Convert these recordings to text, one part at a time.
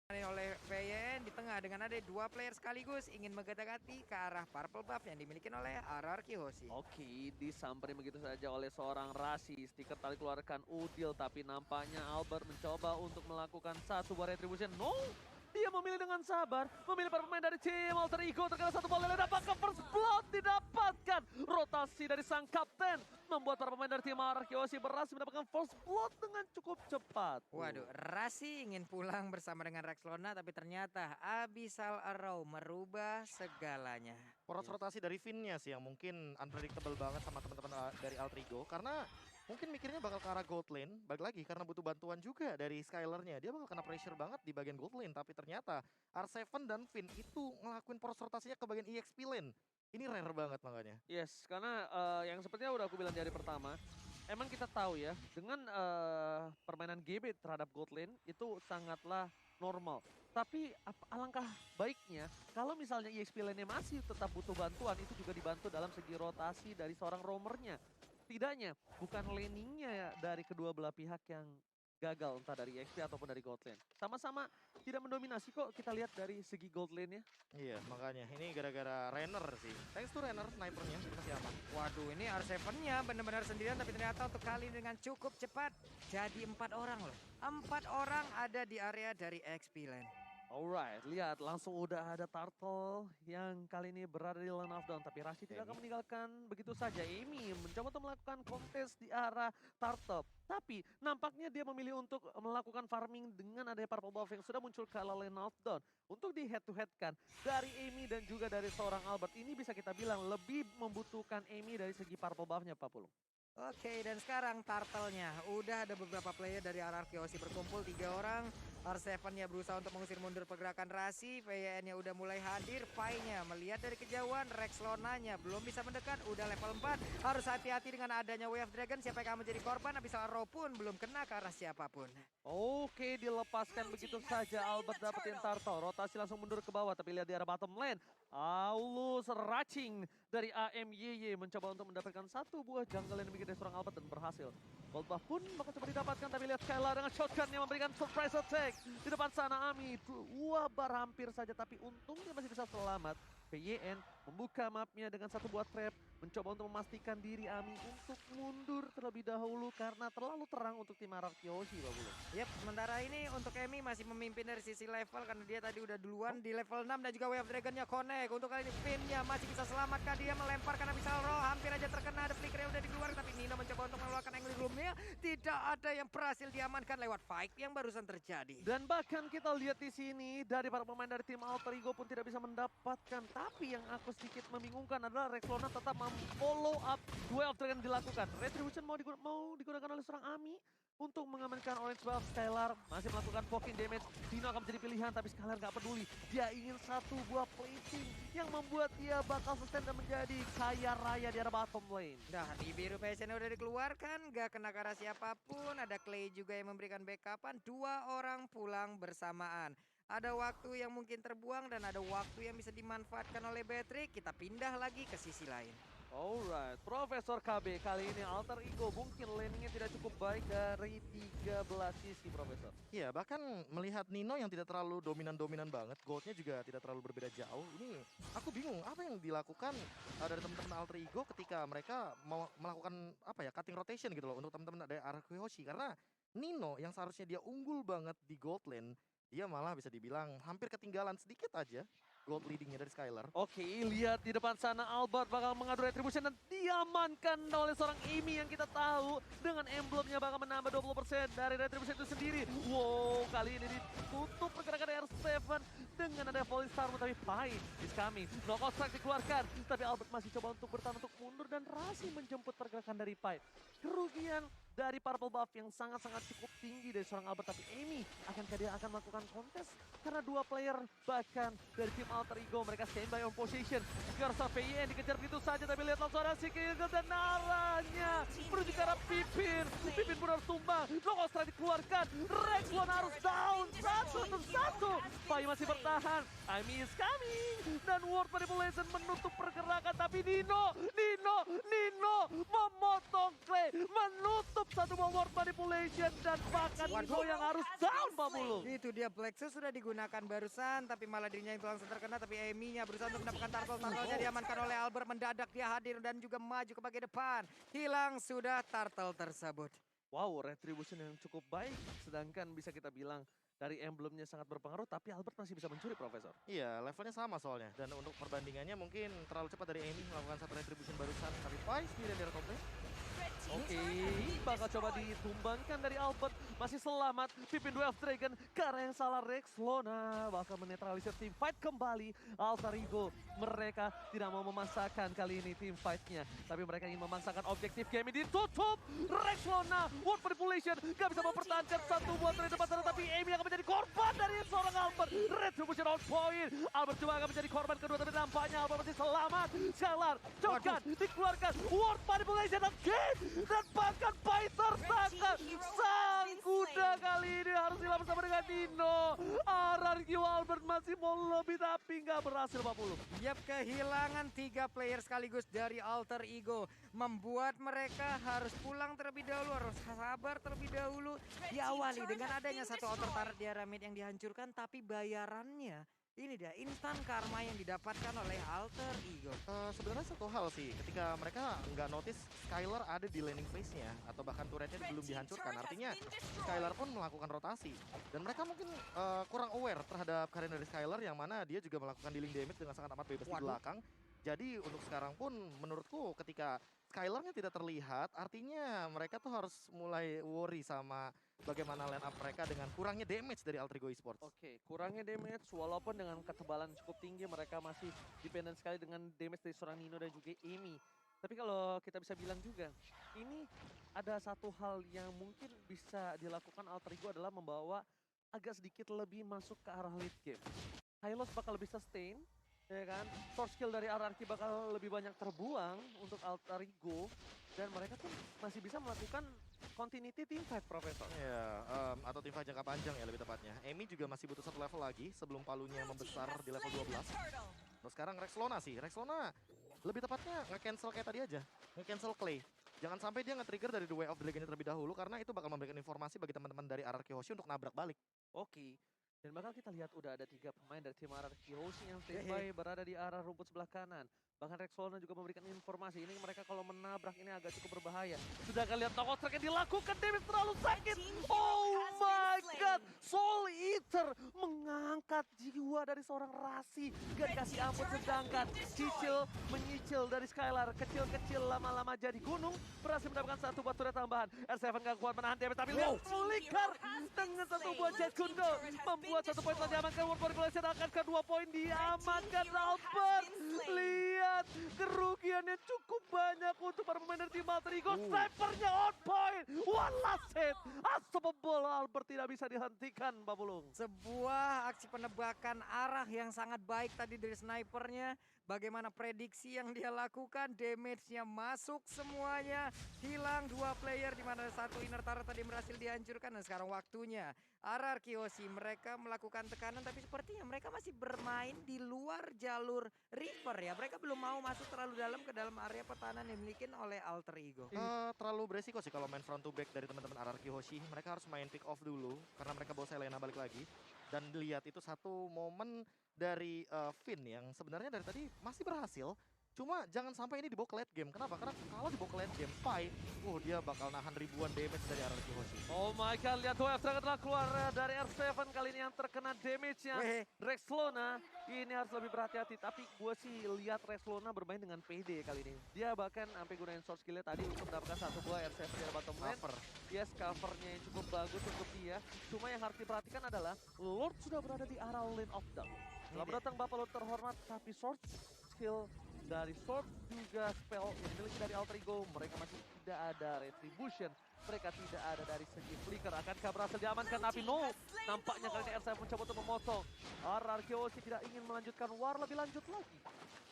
oleh VYN di tengah dengan ada dua player sekaligus ingin menggetak-gati ke arah purple buff yang dimiliki oleh RRQ Hoshi. Oke, disamperin begitu saja oleh seorang Rasi. Stiker tali keluarkan Udil, tapi nampaknya Albert mencoba untuk melakukan satu buah retribution. No, dia memilih dengan sabar, memilih para pemain dari tim Alter Ego. Terkena satu bola lele, dapatkan first blood, didapatkan. Rotasi dari sang kapten membuat para pemain dari tim RRQ Hoshi berhasil mendapatkan first blood dengan cukup cepat. Waduh, Rasi ingin pulang bersama dengan Rexlona tapi ternyata Abyssal Arrow merubah segalanya. Poros rotasi dari Finn-nya sih yang mungkin unpredictable banget sama teman-teman dari Altrigo. Karena mungkin mikirnya bakal ke arah gold lane. Balik lagi karena butuh bantuan juga dari Skylar-nya. Dia bakal kena pressure banget di bagian gold lane. Tapi ternyata R7 dan Finn itu ngelakuin poros rotasinya ke bagian EXP lane. Ini rare banget makanya. Yes, karena yang sepertinya udah aku bilang dari pertama, emang kita tahu ya, dengan permainan GB terhadap gold lane itu sangatlah normal. Tapi alangkah baiknya kalau misalnya EXP lane-nya masih tetap butuh bantuan, itu juga dibantu dalam segi rotasi dari seorang roamernya. Setidaknya bukan laningnya dari kedua belah pihak yang gagal, entah dari EXP ataupun dari gold lane. Sama-sama tidak mendominasi kok kita lihat dari segi gold lane-nya. Iya makanya ini gara-gara Renner sih. Thanks to Renner, snipernya masih aman. Waduh, ini R7-nya benar-benar sendirian tapi ternyata untuk kali ini dengan cukup cepat. Jadi 4 orang loh. 4 orang ada di area dari XP lane. Alright, lihat langsung udah ada Turtle yang kali ini berada di lane of down. Tapi Rashid tidak akan meninggalkan begitu saja. Amy mencoba untuk melakukan kontes di arah Turtle. Tapi nampaknya dia memilih untuk melakukan farming dengan adanya purple buff yang sudah muncul ke arah lane of down. Untuk di head to head kan dari Amy dan juga dari seorang Albert. Ini bisa kita bilang lebih membutuhkan Amy dari segi purple buff-nya Pak Pulung. Oke, dan sekarang turtle-nya. Udah ada beberapa player dari RRQ Hoshi berkumpul 3 orang. R7-nya berusaha untuk mengusir mundur pergerakan Rasi. VYN-nya udah mulai hadir. Pai-nya melihat dari kejauhan. Rexlona-nya belum bisa mendekat. Udah level 4. Harus hati-hati dengan adanya Wave Dragon. Siapa yang akan menjadi korban? Abyssal Arrow pun belum kena ke arah siapapun. Oke, dilepaskan begitu saja. Albert dapetin Turtle. Rotasi langsung mundur ke bawah. Tapi lihat di arah bottom lane. Aulus Racing dari AMYY mencoba untuk mendapatkan satu buah jungle yang dimiliki dari seorang Albert dan berhasil. Gold buff pun bakal coba didapatkan, tapi lihat Skylar dengan shotgun yang memberikan surprise attack. Di depan sana Ami, dua bar hampir saja, tapi untungnya masih bisa selamat. PYN membuka mapnya dengan satu buah trap, mencoba untuk memastikan diri Ami untuk mundur terlebih dahulu karena terlalu terang untuk tim RRQ Hoshi, Pak Bulu. Yap, sementara ini untuk Emi masih memimpin dari sisi level karena dia tadi udah duluan di level 6 dan juga Wave Dragon-nya connect. Untuk kali ini Finn-nya masih bisa selamatkan, dia melemparkan Abyssal Arrow, hampir aja terkena, ada flicker yang udah dikeluarkan tapi Nino mencoba untuk mengeluarkan angle gloom-nya. Tidak ada yang berhasil diamankan lewat fight yang barusan terjadi. Dan bahkan kita lihat di sini dari para pemain dari tim Alter Ego pun tidak bisa mendapatkan. Tapi yang aku sedikit membingungkan adalah Rexlona tetap follow up Duel of Dragon dilakukan. Retribution mau digunakan oleh seorang Ami untuk mengamankan Orange Buff. Skylar masih melakukan poking damage. Dino akan menjadi pilihan tapi Skylar nggak peduli. Dia ingin satu buah plating yang membuat dia bakal sustain dan menjadi kaya raya di arah bottom lane. Nah, di biru PSN udah dikeluarkan, gak kena ke arah siapapun. Ada Clay juga yang memberikan backupan. 2 orang pulang bersamaan. Ada waktu yang mungkin terbuang dan ada waktu yang bisa dimanfaatkan oleh Patrick. Kita pindah lagi ke sisi lain. Alright, Profesor KB kali ini Alter Ego mungkin laningnya tidak cukup baik dari 13 sisi Profesor. Iya, bahkan melihat Nino yang tidak terlalu dominan-dominan banget, goldnya juga tidak terlalu berbeda jauh. Ini aku bingung apa yang dilakukan dari teman-teman Alter Ego ketika mereka mau melakukan apa ya, cutting rotation gitu loh untuk teman-teman dari RRQ Hoshi. Karena Nino yang seharusnya dia unggul banget di gold lane, dia malah bisa dibilang hampir ketinggalan sedikit aja gold leadingnya dari Skylar. Oke, lihat di depan sana Albert bakal mengadu retribution dan diamankan oleh seorang Amy yang kita tahu dengan emblemnya bakal menambah 20% dari retribution itu sendiri. Wow, kali ini ditutup pergerakan R7 dengan ada Falling Star tapi Pai is coming. Knockout strike dikeluarkan, tapi Albert masih coba untuk bertahan untuk mundur dan Rasi menjemput pergerakan dari Pai. Kerugian dari purple buff yang sangat-sangat cukup tinggi dari seorang Albert, tapi Amy akankah dia akan melakukan kontes karena 2 player bahkan dari tim Alter Ego mereka standby on position. Garza VYN dikejar begitu saja tapi lihat langsung ada si Kill dan arahnya menuju ke arah Pipin. Pipin pun harus tumbang. Knockout strike dikeluarkan. Rexlona harus down 1-1. Pai masih bertahan. Amy is coming dan World Manipulation menutup pergerakan tapi Nino memotong Clay, menutup satu buah ward manipulation dan bahkan Nino yang harus down Pak Mulung. Itu dia, Plexus sudah digunakan barusan, tapi malah dirinya yang langsung terkena. Tapi Amy-nya berusaha untuk mendapatkan turtle-turtle-nya diamankan oleh Albert. Mendadak dia hadir dan juga maju ke bagian depan. Hilang sudah turtle tersebut. Wow, retribution yang cukup baik. Sedangkan bisa kita bilang dari emblemnya sangat berpengaruh, tapi Albert masih bisa mencuri, Profesor. Iya, levelnya sama soalnya. Dan untuk perbandingannya mungkin terlalu cepat dari Amy melakukan satu retribution barusan. Tapi Pai sendiri dari komplain. Oke, bakal coba ditumbangkan dari Albert. Masih selamat, Pippin Dwarf Dragon. Karena yang salah Rex Lona bakal menetralisir tim fight kembali. Alter Ego, mereka tidak mau memaksakan kali ini tim fight-nya. Tapi mereka ingin memaksakan objektif game ini ditutup. Rex Lona, World Manipulation, gak bisa mempertahankan satu buat dari depan sana. Tapi Amy akan menjadi korban dari seorang Albert. Retribution on point. Albert juga akan menjadi korban kedua, tapi nampaknya Albert masih selamat. Scalar, Jokan, dikeluarkan. World Manipulation again. Dan bahkan Pai tertangkap. Sang kuda kali ini harus hilang bersama dengan Nino. RRQ Albert masih mau lebih tapi nggak berhasil Pak Pulung. Yap, kehilangan 3 player sekaligus dari Alter Ego membuat mereka harus pulang terlebih dahulu, harus sabar terlebih dahulu. Diawali dengan adanya satu outer turret di area mid yang dihancurkan, tapi bayarannya ini dia instan karma yang didapatkan oleh Alter Ego. Sebenarnya satu hal sih, ketika mereka nggak notice Skylar ada di laning phase-nya atau bahkan turretnya belum dihancurkan, artinya Skylar pun melakukan rotasi dan mereka mungkin kurang aware terhadap karir dari Skylar yang mana dia juga melakukan dealing damage dengan sangat amat bebas di belakang. Jadi untuk sekarang pun menurutku ketika Skylar-nya tidak terlihat, artinya mereka tuh harus mulai worry sama bagaimana line up mereka dengan kurangnya damage dari Alter Ego Esports. Oke, kurangnya damage walaupun dengan ketebalan cukup tinggi mereka masih dependent sekali dengan damage dari seorang Nino dan juga Amy. Tapi kalau kita bisa bilang juga, ini ada satu hal yang mungkin bisa dilakukan Alter Ego adalah membawa agak sedikit lebih masuk ke arah late game. Hylos bakal lebih sustain, ya kan? Source skill dari RRQ bakal lebih banyak terbuang untuk Alter Ego. Dan mereka tuh masih bisa melakukan continuity team fight, Profesor. Ya, atau tim fight jangka panjang ya lebih tepatnya. Amy juga masih butuh satu level lagi sebelum palunya membesar di level 12. Nah sekarang Rex Lona sih, Rex Lona lebih tepatnya nge-cancel kayak tadi aja, nge-cancel Clay. Jangan sampai dia nge-trigger dari The Way of Dragon terlebih dahulu karena itu bakal memberikan informasi bagi teman-teman dari RRQ Hoshi untuk nabrak balik. Oke. Dan bakal kita lihat udah ada 3 pemain dari tim RRQ Hoshi yang standby berada di arah rumput sebelah kanan. Bahkan Rex Lona juga memberikan informasi, ini mereka kalau menabrak ini agak cukup berbahaya. Sudah kalian lihat Knockout Strike yang dilakukan, damage terlalu sakit. Oh my god, Soul Eater mengangkat jiwa dari seorang Rasi. Gak dikasih ampun, sedangkan Cicil menyicil dari Skylar. Kecil-kecil lama-lama jadi gunung, berhasil mendapatkan satu buat turret tambahan. R7 gak kuat menahan damage, tapi lihat Flicker dengan satu buat Jet Kundo. Membuat satu poin telah diamankan, World Manipulation akan kedua poin diamankan Albert. Lihat kerugiannya cukup banyak untuk para pemain dari tim Alter Ego. Snipernya on point. One last hit. Unstoppable. Albert tidak bisa dihentikan, Pak Pulung. Sebuah aksi penebakan arah yang sangat baik tadi dari snipernya. Bagaimana prediksi yang dia lakukan, damage-nya masuk semuanya. Hilang 2 player di mana satu inner turret tadi berhasil dihancurkan. Dan sekarang waktunya RRQ Hoshi mereka melakukan tekanan, tapi sepertinya mereka masih bermain di luar jalur river ya. Mereka belum mau masuk terlalu dalam ke dalam area pertahanan yang dimiliki oleh Alter Ego. Terlalu beresiko sih kalau main front to back dari teman-teman RRQ Hoshi. Mereka harus main pick off dulu karena mereka bawa Selena balik lagi. Dan lihat itu satu momen dari Finn yang sebenarnya dari tadi masih berhasil. Cuma jangan sampai ini dibawa ke late game. Kenapa? Karena kalau dibawa ke late game, Pai, dia bakal nahan ribuan damage dari RRQ Hoshi. Oh my god, lihat WF Dragon telah keluar dari R7 kali ini yang terkena damage-nya. Rex Lona ini harus lebih berhati-hati. Tapi gue sih lihat Rex Lona bermain dengan PD kali ini. Dia bahkan sampai gunain source skill-nya tadi untuk mendapatkan satu buah R7 dari bottom lane. Yes, covernya yang cukup bagus untuk dia. Cuma yang harus diperhatikan adalah Lord sudah berada di arah lane of dark. Setelah berdatang Bapak Lord terhormat, tapi source skill dari Sword juga spell yang dimiliki dari Alter Ego, mereka masih tidak ada retribution, mereka tidak ada dari segi flicker. Akankah berhasil diamankan? Tapi no, nampaknya kali ini R7 mencoba untuk memotong. RRQ Hoshi tidak ingin melanjutkan war lebih lanjut lagi.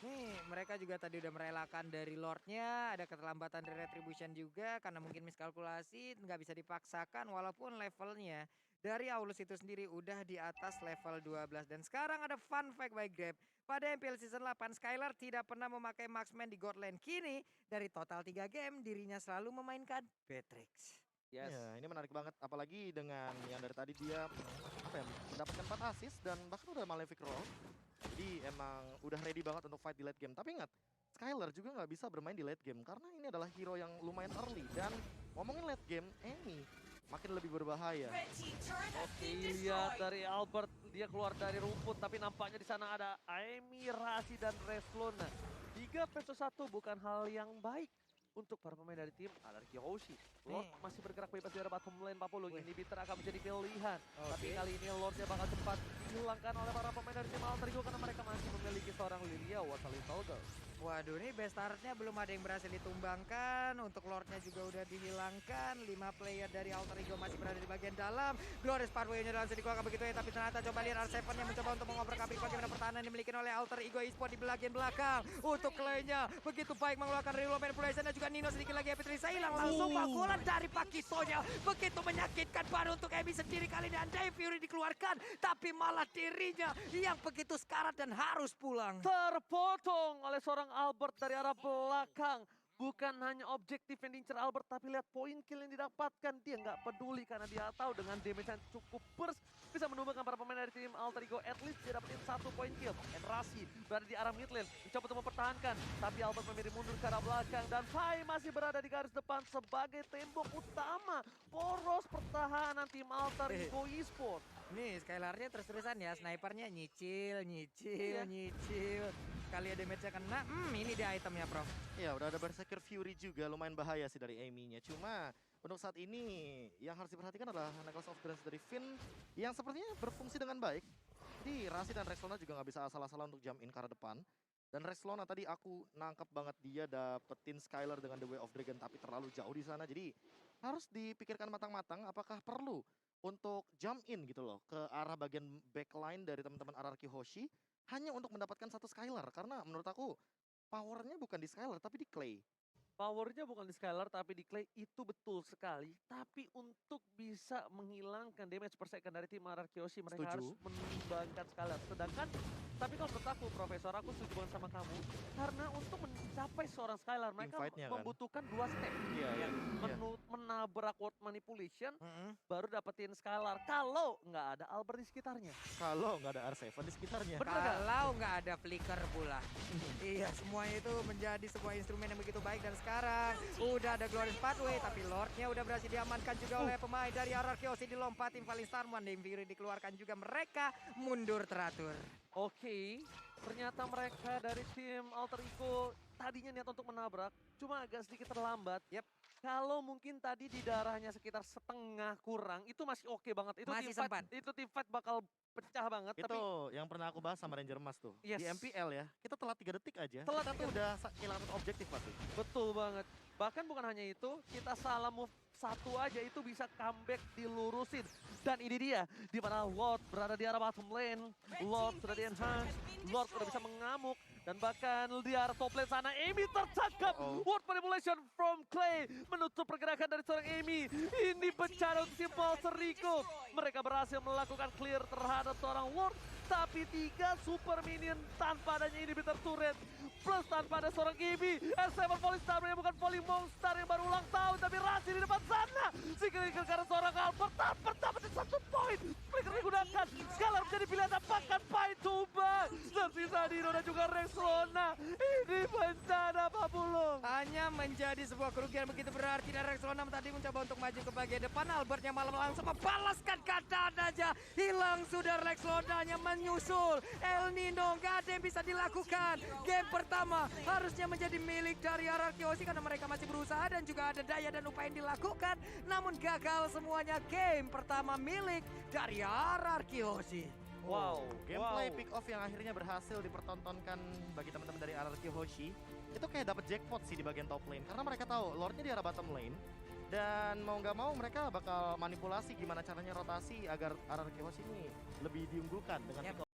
Nih, mereka juga tadi udah merelakan dari Lordnya, ada keterlambatan dari retribution juga karena mungkin miskalkulasi, nggak bisa dipaksakan walaupun levelnya dari Aulus itu sendiri udah di atas level 12. Dan sekarang ada fun fact by Grab. Pada MPL Season 8, Skylar tidak pernah memakai marksman di God Lane. Kini, dari total 3 game, dirinya selalu memainkan Beatrix. Yes. Ya, ini menarik banget. Apalagi dengan yang dari tadi dia mendapatkan 4 assist dan bahkan udah Malefic Roll. Jadi emang udah ready banget untuk fight di late game. Tapi ingat, Skylar juga nggak bisa bermain di late game karena ini adalah hero yang lumayan early. Dan ngomongin late game, Amy makin lebih berbahaya. Oke, lihat dari Albert, dia keluar dari rumput, tapi nampaknya di sana ada Amy, Rasi, dan Reslon. 3 versus 1 bukan hal yang baik untuk para pemain dari tim Alarki Hoshi. Lord masih bergerak bebas di arah bottom lane 40. Ini Bitter akan menjadi pilihan. Tapi kali ini Lordnya bakal cepat dihilangkan oleh para pemain dari tim Alter Ego karena mereka masih memiliki seorang Lilia Waterly Soldier. Waduh, ini best startnya belum ada yang berhasil ditumbangkan. Untuk Lordnya juga udah dihilangkan. 5 player dari Alter Ego masih berada di bagian dalam. Glorious Pathway-nya langsung dikeluarkan begitu ya. Tapi ternyata coba lihat R7 yang mencoba untuk mengoper-kaprik bagaimana pertahanan yang dimiliki oleh Alter Ego Esports di bagian belakang. Untuk Clay-nya begitu baik mengeluarkan reload manipulation dan juga Nino sedikit lagi Epic Risa hilang. Langsung pukulan dari Pakitonya. Begitu menyakitkan baru untuk Emi sendiri kali ini. Andai Fury dikeluarkan. Tapi malah dirinya yang begitu sekarat dan harus pulang. Terpotong oleh seorang Albert dari arah belakang. Bukan hanya objektif yang diincar Albert, tapi lihat poin kill yang didapatkan. Dia nggak peduli karena dia tahu dengan damage yang cukup burst bisa menumbangkan para pemain dari tim Alter Ego. At least dia dapetin 1 poin kill. And Rasi berada di arah mid lane, mencoba untuk mempertahankan. Tapi Albert memilih mundur ke arah belakang. Dan Pai masih berada di garis depan sebagai tembok utama. Poros pertahanan tim Alter Ego Esports. Nih Skylarnya terus-terusan ya, snipernya nyicil. Kali ada damage-nya kena, ini dia itemnya Prof. Ya, udah ada Berserker Fury juga, lumayan bahaya sih dari Amy-nya. Cuma untuk saat ini yang harus diperhatikan adalah Necklace of Grace dari Finn yang sepertinya berfungsi dengan baik. Jadi Rasi dan Rexlona juga nggak bisa asal-asalan untuk jump in ke arah depan. Dan Rexlona tadi aku nangkep banget dia dapetin Skylar dengan The Way of Dragon tapi terlalu jauh di sana. Jadi harus dipikirkan matang-matang apakah perlu untuk jump in gitu loh ke arah bagian backline dari teman-teman Ararki Hoshi hanya untuk mendapatkan 1 Skylar. Karena menurut aku powernya bukan di Skylar tapi di Clay. Powernya bukan di Skylar tapi di Clay, itu betul sekali. Tapi untuk bisa menghilangkan damage per second dari tim Ararkioshi mereka Setuju. harus menimbangkan Skylar. Sedangkan, tapi kalau menurut aku Profesor, aku setuju banget sama kamu. Karena untuk mencapai seorang Skylar mereka Teamfight-nya kan. membutuhkan 2 step. Iya. Menabrak ward manipulation, baru dapetin Skylar. Kalau nggak ada Albert di sekitarnya. Kalau nggak ada R7 di sekitarnya. Bener nggak? Kalau nggak ada flicker pula. Iya, semuanya itu menjadi sebuah instrumen yang begitu baik. Dan sekarang udah ada Glorious Pathway, tapi Lordnya udah berhasil diamankan juga oleh pemain dari Ararkioshi. Dilompatin paling Starman, Dame Fury dikeluarkan juga, mereka mundur teratur. Oke, ternyata mereka dari tim Alter Ego tadinya niat untuk menabrak, cuma agak sedikit terlambat. Kalau mungkin tadi di darahnya sekitar setengah kurang, itu masih oke banget. Itu Masih team fight, sempat. itu team fight bakal pecah banget. Itu Tapi yang pernah aku bahas sama Ranger Mas tuh. Yes. Di MPL ya, kita telat 3 detik aja. Telat Kita 3 tuh udah kehilangan objektif pasti. betul banget. Bahkan bukan hanya itu, kita salah move 1 aja itu bisa comeback dilurusin. Dan ini dia, di mana Lord berada di arah bottom lane. Lord sudah di-enhance, Lord sudah bisa mengamuk. Dan bahkan di arah top lane sana, Amy tertangkap. Ward manipulation from Clay menutup pergerakan dari seorang Amy. Ini bencana untuk tim Alter Ego. Mereka berhasil melakukan clear terhadap seorang Ward. Tapi 3 super minion tanpa adanya ini Bitter Turret. Plus tanpa ada seorang Gibi. S7 Volley Star yang bukan Volley Monster yang baru ulang tahun. Tapi Rasi di depan sana. Sikir-ikir karena seorang Albert. Albert dapetin 1 poin. Flicker digunakan. Skylar menjadi pilihan apakah Pai tumbang. Tersisa Dino dan juga Rexlona. Ini bencana Pak Pulung. Hanya menjadi sebuah kerugian begitu berarti. Dan Rexlona tadi mencoba untuk maju ke bagian depan. Albertnya malah langsung membalaskan keadaan aja. Hilang sudah Rexlonanya menyusul. El Nino gak ada yang bisa dilakukan. Game pertama harusnya menjadi milik dari Ararkioshi karena mereka masih berusaha dan juga ada daya dan upaya yang dilakukan. Namun gagal semuanya. Game pertama milik dari Ararkioshi. Wow, Gameplay pick off yang akhirnya berhasil dipertontonkan bagi teman-teman dari Ararki Hoshi. Itu kayak dapat jackpot sih di bagian top lane karena mereka tahu Lordnya di arah bottom lane. Dan mau nggak mau mereka bakal manipulasi gimana caranya rotasi agar Ararki Hoshi ini lebih diunggulkan dengan pick off.